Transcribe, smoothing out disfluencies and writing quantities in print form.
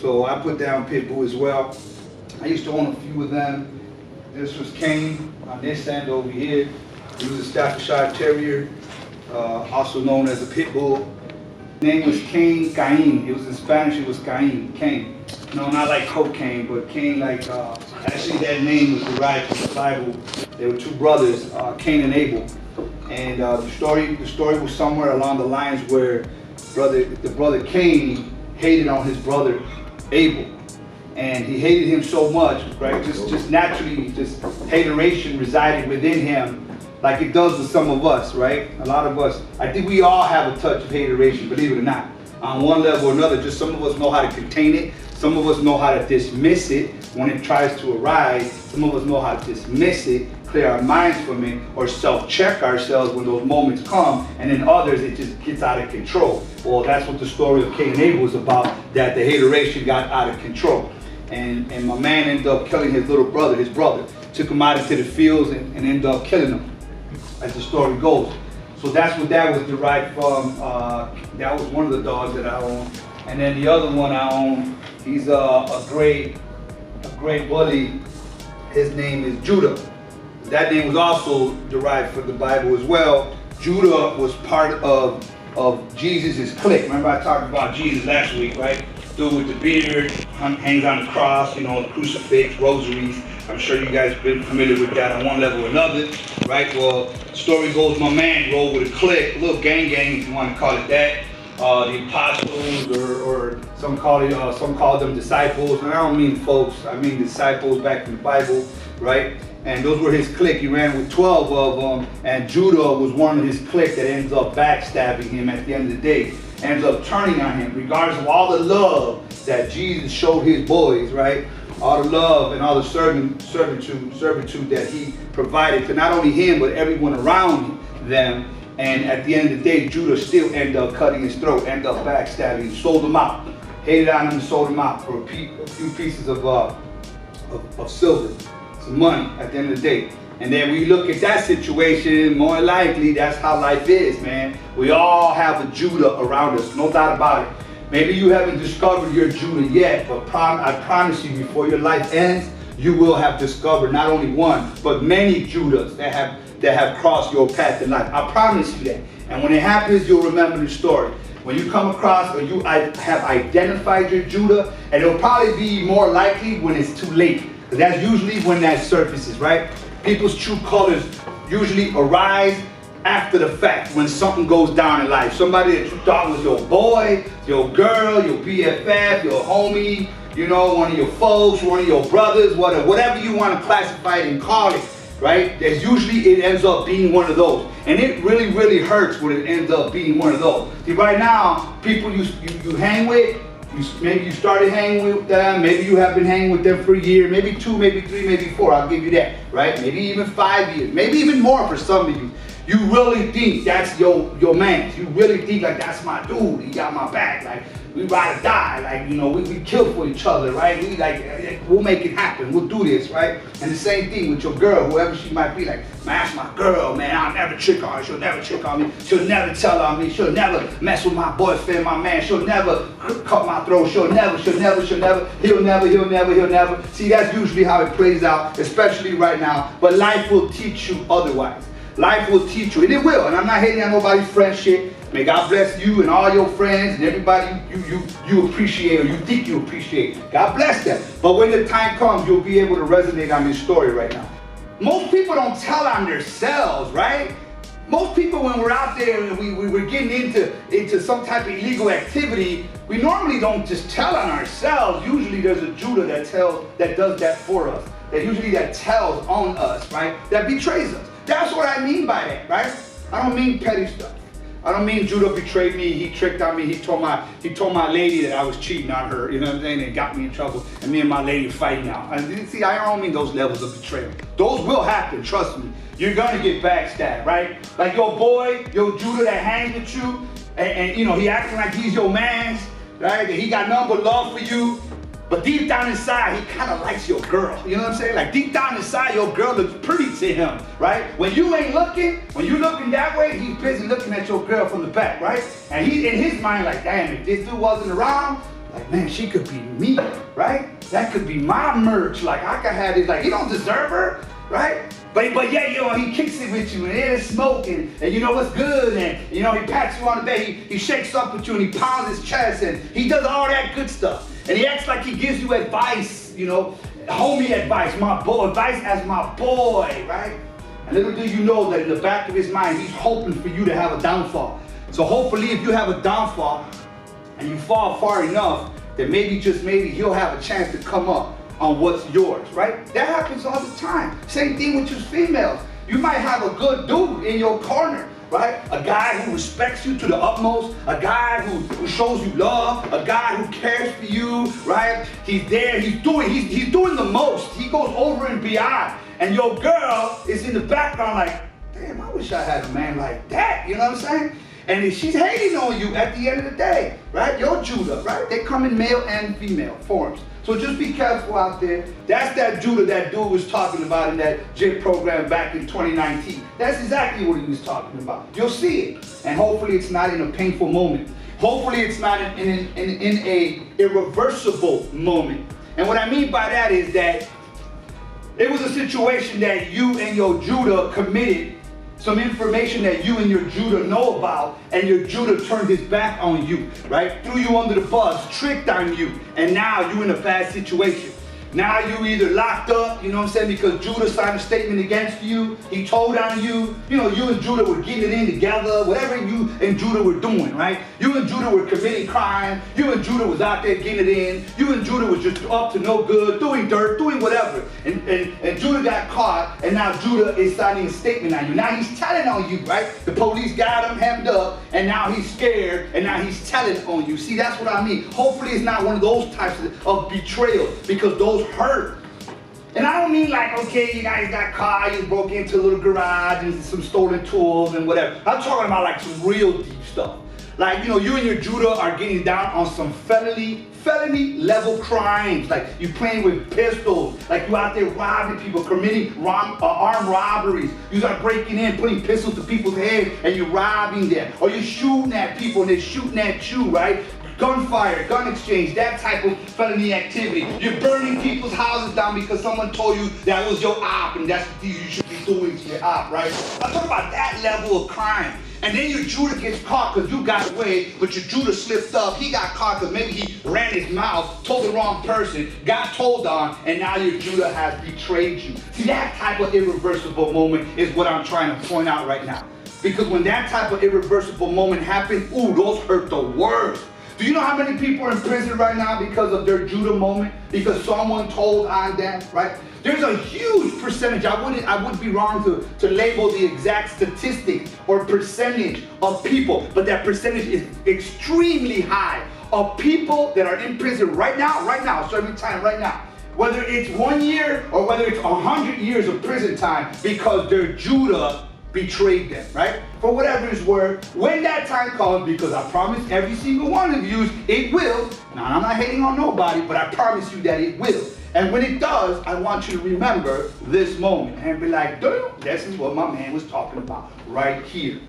So I put down pit bull as well. I used to own a few of them. This was Kane on this end over here. He was a Staffordshire Terrier, also known as a pit bull. Name was Cain. It was in Spanish. It was Cain. No, not like cocaine, but Cain like. Actually, that name was derived from the Bible. There were two brothers, Cain and Abel, and the story was somewhere along the lines where the brother Cain hated on his brother Abel, and he hated him so much, right? Just naturally, just hateration resided within him. Like it does with some of us, right? A lot of us, I think we all have a touch of hateration, believe it or not. On one level or another, just some of us know how to contain it. Some of us know how to dismiss it when it tries to arise. Some of us know how to dismiss it, clear our minds from it, or self-check ourselves when those moments come. And then others, it just gets out of control. Well, that's what the story of Cain and Abel was about, that the hateration got out of control. And my man ended up killing his little brother, his brother. Took him out into the fields and ended up killing him, as the story goes. So that's what that was derived from. That was one of the dogs that I own. And then the other one I own, he's a great bully. His name is Juda. That name was also derived from the Bible as well. Juda was part of Jesus' clique. Remember I talked about Jesus last week, right? Dude with the beard, hangs on the cross, you know, the crucifix, rosaries. I'm sure you guys have been familiar with that on one level or another, right? Well, story goes, my man rolled with a clique, a little gang if you want to call it that. The apostles, or some call them disciples, and I don't mean folks, I mean disciples back in the Bible, right? And those were his clique. He ran with 12 of them, and Judah was one of his clique that ends up backstabbing him at the end of the day, ends up turning on him, regardless of all the love that Jesus showed his boys, right? All the love and all the servitude that he provided to not only him, but everyone around them. And at the end of the day, Judah still ended up cutting his throat, ended up backstabbing, sold him out. Hated on him and sold him out for a few pieces of silver, some money at the end of the day. And then we look at that situation, more likely that's how life is, man. We all have a Judah around us, no doubt about it. Maybe you haven't discovered your Judah yet, but I promise you, before your life ends, you will have discovered not only one, but many Judahs that have crossed your path in life. I promise you that. And when it happens, you'll remember the story. When you come across or you have identified your Judah, and it'll probably be more likely when it's too late. Because that's usually when that surfaces, right? People's true colors usually arise after the fact, when something goes down in life. Somebody that you thought was your boy, your girl, your BFF, your homie, you know, one of your folks, one of your brothers, whatever you want to classify it and call it, right? There's usually, it ends up being one of those. And it really, really hurts when it ends up being one of those. See, right now, people you hang with, maybe you started hanging with them, maybe you have been hanging with them for a year, maybe 2, maybe 3, maybe 4, I'll give you that, right? Maybe even 5 years, maybe even more for some of you. You really think that's your man. You really think like that's my dude. He got my back. Like we ride or die. Like, you know, we kill for each other, right? We like, we'll make it happen. We'll do this, right? And the same thing with your girl, whoever she might be. Like, man, that's my girl, man. I'll never trick on her. She'll never trick on me. She'll never tell on me. She'll never mess with my boyfriend, my man. She'll never cut my throat. He'll never. See, that's usually how it plays out, especially right now. But life will teach you otherwise. Life will teach you, and it will. And I'm not hating on nobody's friendship. May God bless you and all your friends and everybody you appreciate or you think you appreciate. God bless them. But when the time comes, you'll be able to resonate on this story right now. Most people don't tell on themselves, right? Most people, when we're out there and we're getting into some type of illegal activity, we normally don't just tell on ourselves. Usually there's a Judah that does that for us. That tells on us, right? That betrays us. That's what I mean by that, right? I don't mean petty stuff. I don't mean Judah betrayed me, he tricked on me, he told my lady that I was cheating on her, you know what I'm saying, and got me in trouble, and me and my lady are fighting now. And see, I don't mean those levels of betrayal. Those will happen, trust me. You're gonna get backstabbed, right? Like your boy, your Judah that hangs with you, and you know, he acting like he's your man, right? That he got nothing but love for you. But deep down inside, he kind of likes your girl. You know what I'm saying? Like deep down inside, your girl looks pretty to him, right? When you ain't looking, when you looking that way, he's busy looking at your girl from the back, right? And he's in his mind like, damn, if this dude wasn't around, Like, man, she could be me, right? That could be my merch. Like, I could have this. Like, you don't deserve her, right? But yeah, you know, he kicks it with you, and there's smoking, and you know what's good, and you know, he pats you on the back, he shakes up with you, and he pounds his chest, and he does all that good stuff. And he acts like he gives you advice, you know, homie advice, my boy, advice as my boy, right? And little do you know that in the back of his mind, he's hoping for you to have a downfall. So hopefully if you have a downfall, and you fall far enough, then maybe, just maybe, he'll have a chance to come up on what's yours, right? That happens all the time. Same thing with you females. You might have a good dude in your corner, right? A guy who respects you to the utmost, a guy who shows you love, a guy who cares for you, right? He's there, he's doing the most. He goes over and beyond. And your girl is in the background like, damn, I wish I had a man like that, you know what I'm saying? And she's hating on you at the end of the day, right? You're Judah, right? They come in male and female forms. So just be careful out there. That's that Judah that dude was talking about in that JIT program back in 2019. That's exactly what he was talking about. You'll see it. And hopefully it's not in a painful moment. Hopefully it's not in a irreversible moment. And what I mean by that is that it was a situation that you and your Judah committed some information that you and your Judah know about, and your Judah turned his back on you, right? Threw you under the bus, tricked on you, and now you're in a bad situation. Now you either locked up, you know what I'm saying, because Judah signed a statement against you, he told on you, you know, you and Judah were getting it in together, whatever you and Judah were doing, right? You and Judah were committing crime, you and Judah was out there getting it in, you and Judah was just up to no good, doing dirt, doing whatever. And Judah got caught, and now Judah is signing a statement on you. Now he's telling on you, right? The police got him hemmed up, and now he's scared, and now he's telling on you. See, that's what I mean. Hopefully it's not one of those types of betrayal, because those hurt. And I don't mean like, okay, you guys got caught, you broke into a little garage and some stolen tools and whatever. I'm talking about like some real deep stuff. Like, you know, you and your Judah are getting down on some felony level crimes. Like you playing with pistols, like you out there robbing people, committing armed robberies. You start breaking in, putting pistols to people's heads, and you're robbing them. Or you're shooting at people and they're shooting at you, right? Gunfire, gun exchange, that type of felony activity. You're burning people's houses down because someone told you that was your op and that's what you should be doing to your op, right? I'm talking about that level of crime. And then your Judah gets caught because you got away, but your Judah slipped up. He got caught because maybe he ran his mouth, told the wrong person, got told on, and now your Judah has betrayed you. See, that type of irreversible moment is what I'm trying to point out right now. Because when that type of irreversible moment happens, ooh, those hurt the worst. Do you know how many people are in prison right now because of their Judah moment? Because someone told on them, right? There's a huge percentage, I wouldn't be wrong to label the exact statistic or percentage of people, but that percentage is extremely high of people that are in prison right now, serving time right now. Whether it's 1 year or whether it's 100 years of prison time because their Judah betrayed them, right? For whatever it's worth, when that time comes, because I promise every single one of you, it will. Now, I'm not hating on nobody, but I promise you that it will. And when it does, I want you to remember this moment and be like, dude, this is what my man was talking about right here.